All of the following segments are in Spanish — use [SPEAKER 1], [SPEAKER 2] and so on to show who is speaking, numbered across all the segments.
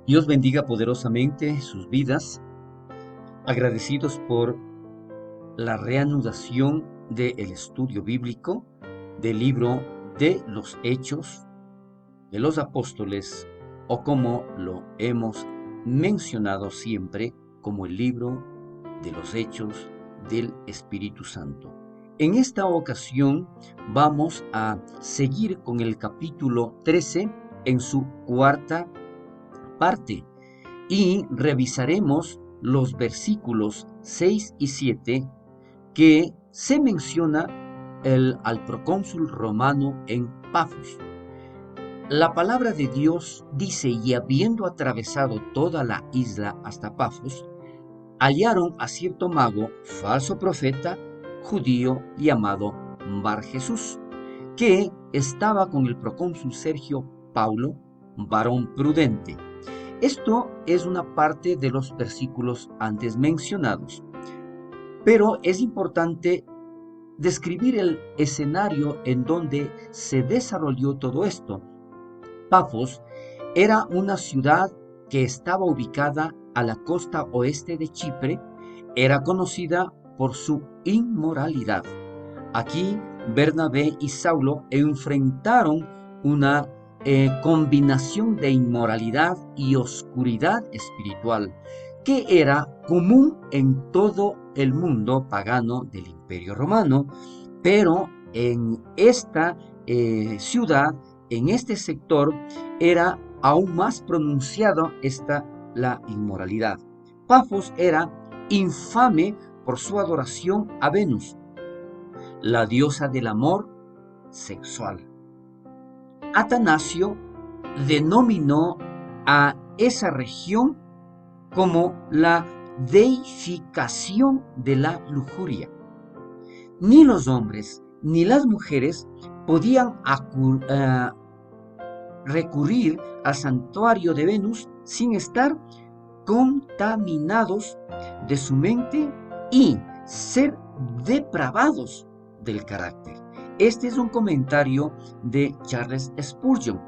[SPEAKER 1] Dios bendiga poderosamente sus vidas, agradecidos por la reanudación del estudio bíblico del libro de los Hechos de los Apóstoles, o como lo hemos mencionado siempre, como el libro de los Hechos del Espíritu Santo. En esta ocasión vamos a seguir con el capítulo 13 en su cuarta parte y revisaremos los versículos 6 y 7 que se menciona al procónsul romano en Pafos. La palabra de Dios dice: y habiendo atravesado toda la isla hasta Pafos, hallaron a cierto mago, falso profeta, judío, llamado Bar Jesús, que estaba con el procónsul Sergio Paulo, varón prudente. Esto es una parte de los versículos antes mencionados, pero es importante describir el escenario en donde se desarrolló todo esto. Pafos era una ciudad que estaba ubicada a la costa oeste de Chipre. Era conocida por su inmoralidad. Aquí Bernabé y Saulo enfrentaron una combinación de inmoralidad y oscuridad espiritual que era común en todo el mundo pagano del Imperio Romano, pero en esta ciudad, en este sector, era aún más pronunciado la inmoralidad. Pafos era infame por su adoración a Venus, la diosa del amor sexual. Atanasio denominó a esa región como la deificación de la lujuria. Ni los hombres ni las mujeres podían recurrir al santuario de Venus sin estar contaminados de su mente y ser depravados del carácter. Este es un comentario de Charles Spurgeon.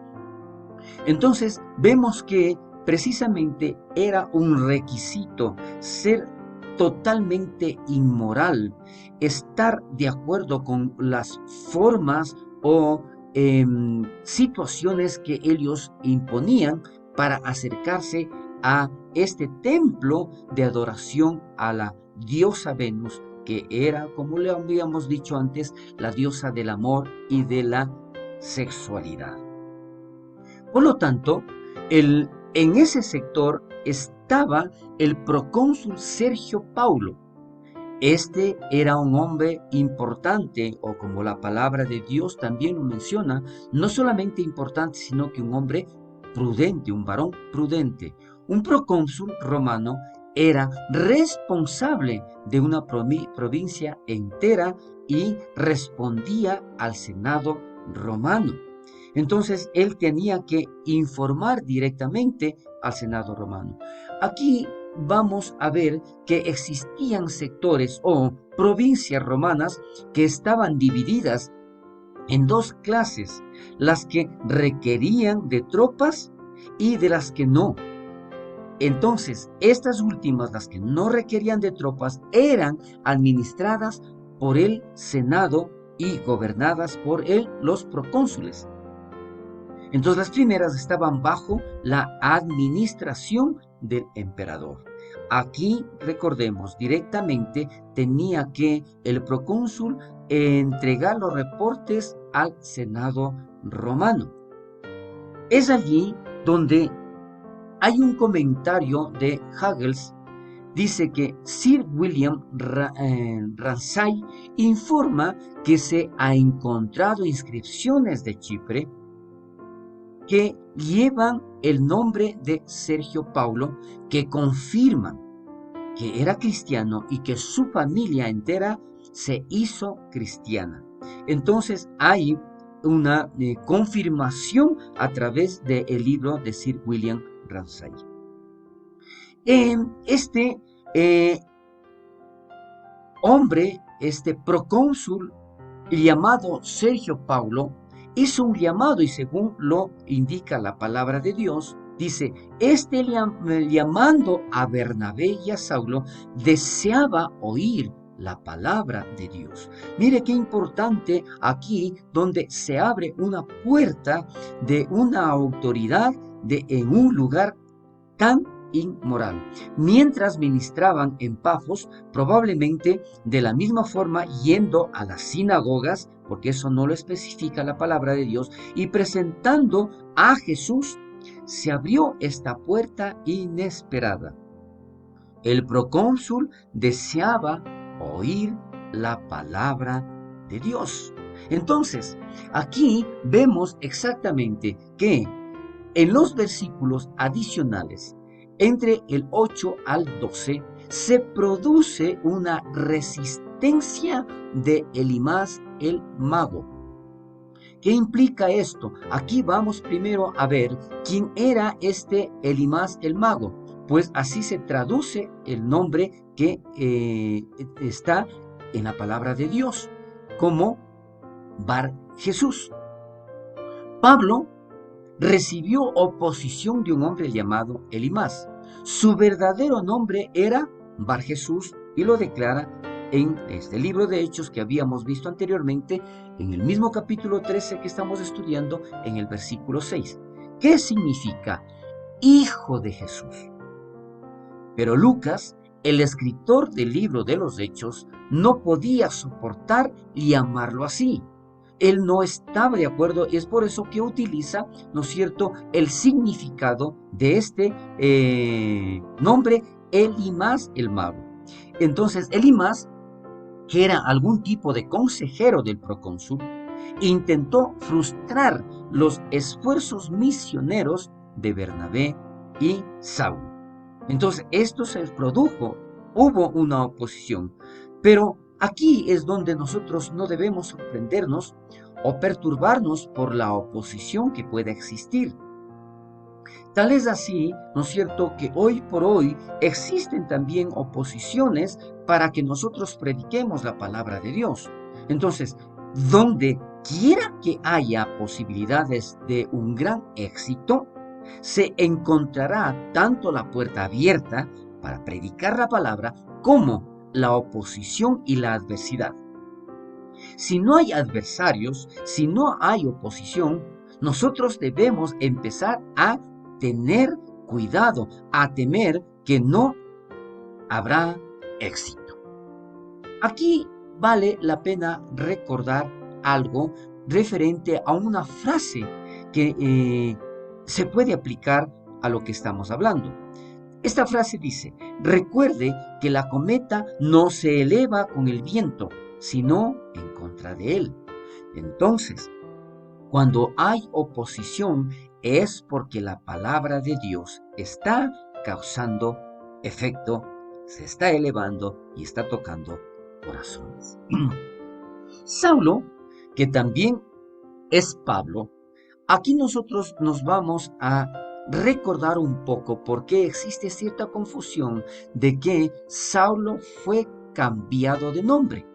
[SPEAKER 1] Entonces vemos que precisamente era un requisito ser totalmente inmoral, estar de acuerdo con las formas o situaciones que ellos imponían para acercarse a este templo de adoración a la diosa Venus, que era, como le habíamos dicho antes, la diosa del amor y de la sexualidad. Por lo tanto, en ese sector estaba el procónsul Sergio Paulo. Este era un hombre importante, o como la palabra de Dios también lo menciona, no solamente importante, sino que un hombre prudente, un varón prudente. Un procónsul romano era responsable de una provincia entera y respondía al Senado romano. Entonces él tenía que informar directamente al Senado romano. Aquí vamos a ver que existían sectores o provincias romanas que estaban divididas en dos clases: las que requerían de tropas y de las que no. Entonces, estas últimas, las que no requerían de tropas, eran administradas por el Senado y gobernadas por los procónsules. Entonces las primeras estaban bajo la administración del emperador. Aquí, recordemos, directamente tenía que el procónsul entregar los reportes al Senado romano. Es allí donde hay un comentario de Huggles. Dice que Sir William Ramsay informa que se ha encontrado inscripciones de Chipre que llevan el nombre de Sergio Paulo, que confirman que era cristiano y que su familia entera se hizo cristiana. Entonces hay una confirmación a través del libro de Sir William Ramsay. Este hombre, este procónsul llamado Sergio Paulo, hizo un llamado, y según lo indica la palabra de Dios, Dice, llamando a Bernabé y a Saulo, deseaba oír la palabra de Dios. Mire qué importante aquí donde se abre una puerta de una autoridad en un lugar tan inmoral. Mientras ministraban en Pafos, probablemente de la misma forma yendo a las sinagogas, porque eso no lo especifica la palabra de Dios, y presentando a Jesús, se abrió esta puerta inesperada. El procónsul deseaba oír la palabra de Dios. Entonces, aquí vemos exactamente que en los versículos adicionales, entre el 8 al 12, se produce una resistencia de Elimás el mago. ¿Qué implica esto? Aquí vamos primero a ver quién era este Elimás el mago. Pues así se traduce el nombre que está en la palabra de Dios, como Bar Jesús. Pablo recibió oposición de un hombre llamado Elimás. Su verdadero nombre era Bar Jesús y lo declara en este libro de Hechos que habíamos visto anteriormente, en el mismo capítulo 13 que estamos estudiando, en el versículo 6. ¿Qué significa? Hijo de Jesús. Pero Lucas, el escritor del libro de los Hechos, no podía soportar llamarlo así. Él no estaba de acuerdo y es por eso que utiliza, ¿no es cierto?, el significado de este nombre, Elimás el mago. Entonces, Elimás, que era algún tipo de consejero del procónsul, intentó frustrar los esfuerzos misioneros de Bernabé y Saulo. Entonces, esto se produjo, hubo una oposición, pero aquí es donde nosotros no debemos sorprendernos o perturbarnos por la oposición que pueda existir. Tal es así, ¿no es cierto?, que hoy por hoy existen también oposiciones para que nosotros prediquemos la palabra de Dios. Entonces, donde quiera que haya posibilidades de un gran éxito, se encontrará tanto la puerta abierta para predicar la palabra como la oposición y la adversidad. Si no hay adversarios, si no hay oposición, nosotros debemos empezar a tener cuidado, a temer que no habrá éxito. Aquí vale la pena recordar algo referente a una frase que se puede aplicar a lo que estamos hablando. Esta frase dice, recuerde que la cometa no se eleva con el viento, sino en contra de él. Entonces, cuando hay oposición es porque la palabra de Dios está causando efecto, se está elevando y está tocando corazones. Saulo, que también es Pablo, aquí nosotros nos vamos a recordar un poco por qué existe cierta confusión de que Saulo fue cambiado de nombre.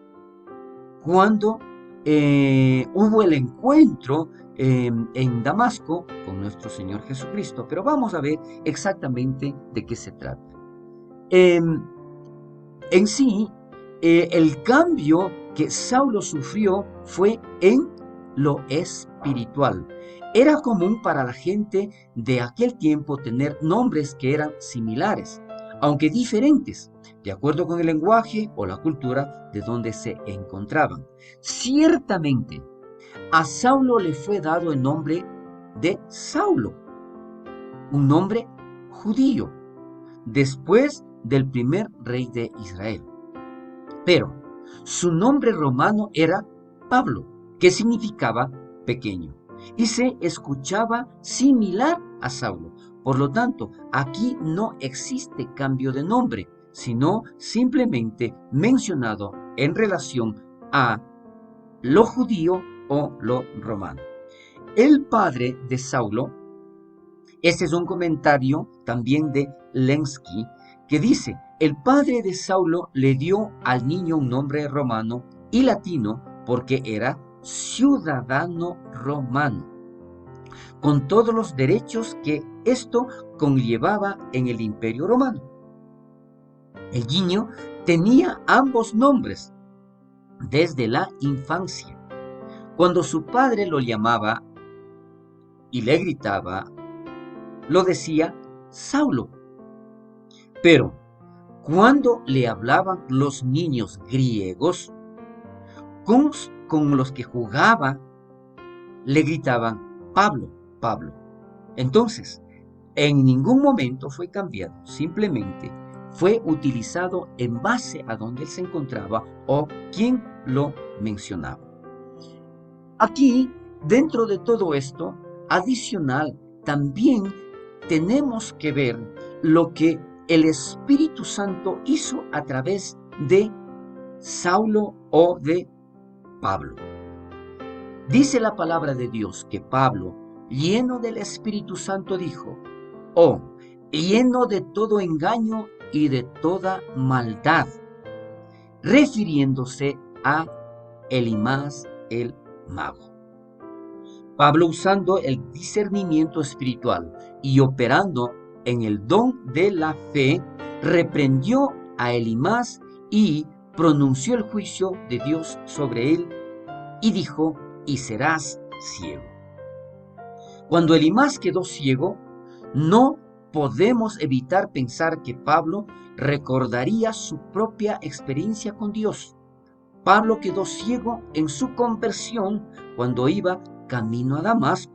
[SPEAKER 1] Cuando hubo el encuentro en Damasco con nuestro Señor Jesucristo. Pero vamos a ver exactamente de qué se trata. En sí, el cambio que Saulo sufrió fue en lo espiritual. Era común para la gente de aquel tiempo tener nombres que eran similares, aunque diferentes, de acuerdo con el lenguaje o la cultura de donde se encontraban. Ciertamente, a Saulo le fue dado el nombre de Saulo, un nombre judío, después del primer rey de Israel. Pero su nombre romano era Pablo, que significaba pequeño, y se escuchaba similar a Saulo. Por lo tanto, aquí no existe cambio de nombre, sino simplemente mencionado en relación a lo judío o lo romano. El padre de Saulo, este es un comentario también de Lenski, que dice, el padre de Saulo le dio al niño un nombre romano y latino porque era ciudadano romano. con todos los derechos que esto conllevaba en el Imperio Romano. El niño tenía ambos nombres desde la infancia. Cuando su padre lo llamaba y le gritaba, lo decía Saulo. Pero cuando le hablaban los niños griegos con, con los que jugaba, le gritaban Pablo, Pablo. Entonces, en ningún momento fue cambiado, simplemente fue utilizado en base a donde él se encontraba o quién lo mencionaba. Aquí, dentro de todo esto, adicional, también tenemos que ver lo que el Espíritu Santo hizo a través de Saulo o de Pablo. Dice la palabra de Dios que Pablo, lleno del Espíritu Santo, dijo, oh, lleno de todo engaño y de toda maldad, refiriéndose a Elimas el mago. Pablo, usando el discernimiento espiritual y operando en el don de la fe, reprendió a Elimas y pronunció el juicio de Dios sobre él y dijo, y serás ciego. Cuando Elimas quedó ciego, no podemos evitar pensar que Pablo recordaría su propia experiencia con Dios. Pablo quedó ciego en su conversión cuando iba camino a Damasco.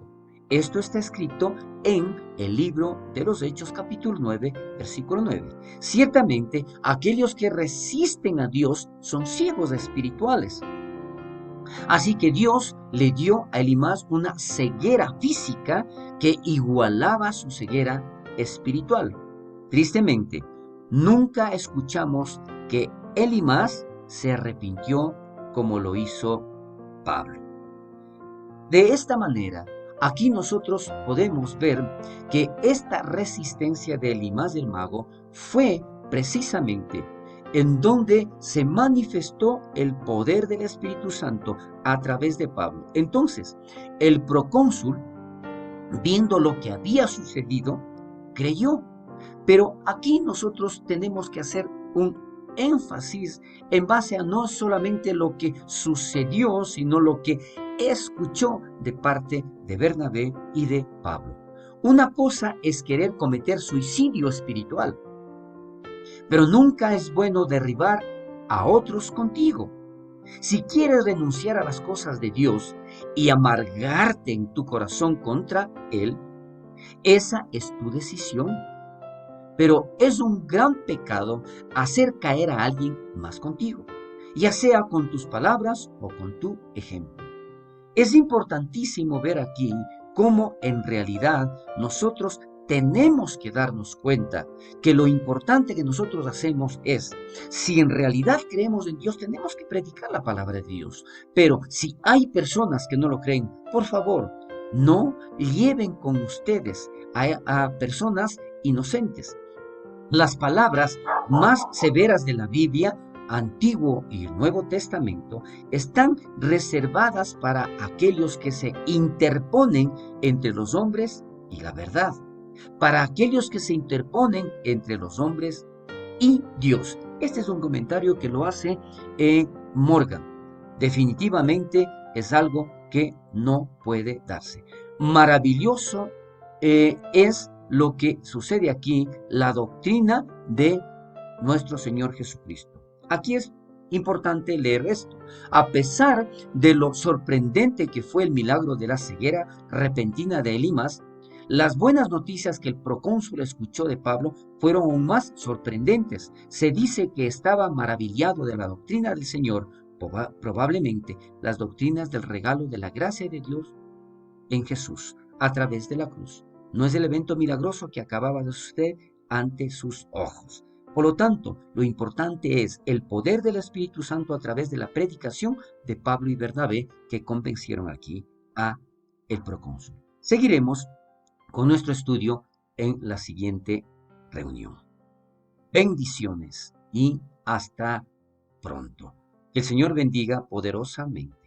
[SPEAKER 1] Esto está escrito en el libro de los Hechos, capítulo 9, versículo 9. Ciertamente, aquellos que resisten a Dios son ciegos espirituales. Así que Dios le dio a Elimas una ceguera física que igualaba su ceguera espiritual. Tristemente, nunca escuchamos que Elimas se arrepintió como lo hizo Pablo. De esta manera, aquí nosotros podemos ver que esta resistencia de Elimas el mago fue precisamente en donde se manifestó el poder del Espíritu Santo a través de Pablo. Entonces, el procónsul, viendo lo que había sucedido, creyó. Pero aquí nosotros tenemos que hacer un énfasis en base a no solamente lo que sucedió, sino lo que escuchó de parte de Bernabé y de Pablo. Una cosa es querer cometer suicidio espiritual, pero nunca es bueno derribar a otros contigo. Si quieres renunciar a las cosas de Dios y amargarte en tu corazón contra Él, esa es tu decisión. Pero es un gran pecado hacer caer a alguien más contigo, ya sea con tus palabras o con tu ejemplo. Es importantísimo ver aquí cómo en realidad nosotros tenemos que darnos cuenta que lo importante que nosotros hacemos es, si en realidad creemos en Dios, tenemos que predicar la palabra de Dios. Pero si hay personas que no lo creen, por favor, no lleven con ustedes a personas inocentes. Las palabras más severas de la Biblia, Antiguo y el Nuevo Testamento, están reservadas para aquellos que se interponen entre los hombres y la verdad, para aquellos que se interponen entre los hombres y Dios. Este es un comentario que lo hace Morgan. Definitivamente es algo que no puede darse. Maravilloso es lo que sucede aquí, la doctrina de nuestro Señor Jesucristo. Aquí es importante leer esto. A pesar de lo sorprendente que fue el milagro de la ceguera repentina de Elimas, las buenas noticias que el procónsul escuchó de Pablo fueron aún más sorprendentes. Se dice que estaba maravillado de la doctrina del Señor, probablemente las doctrinas del regalo de la gracia de Dios en Jesús a través de la cruz. No es el evento milagroso que acababa de suceder ante sus ojos. Por lo tanto, lo importante es el poder del Espíritu Santo a través de la predicación de Pablo y Bernabé que convencieron aquí a el procónsul. Seguiremos con nuestro estudio en la siguiente reunión. Bendiciones y hasta pronto. Que el Señor bendiga poderosamente.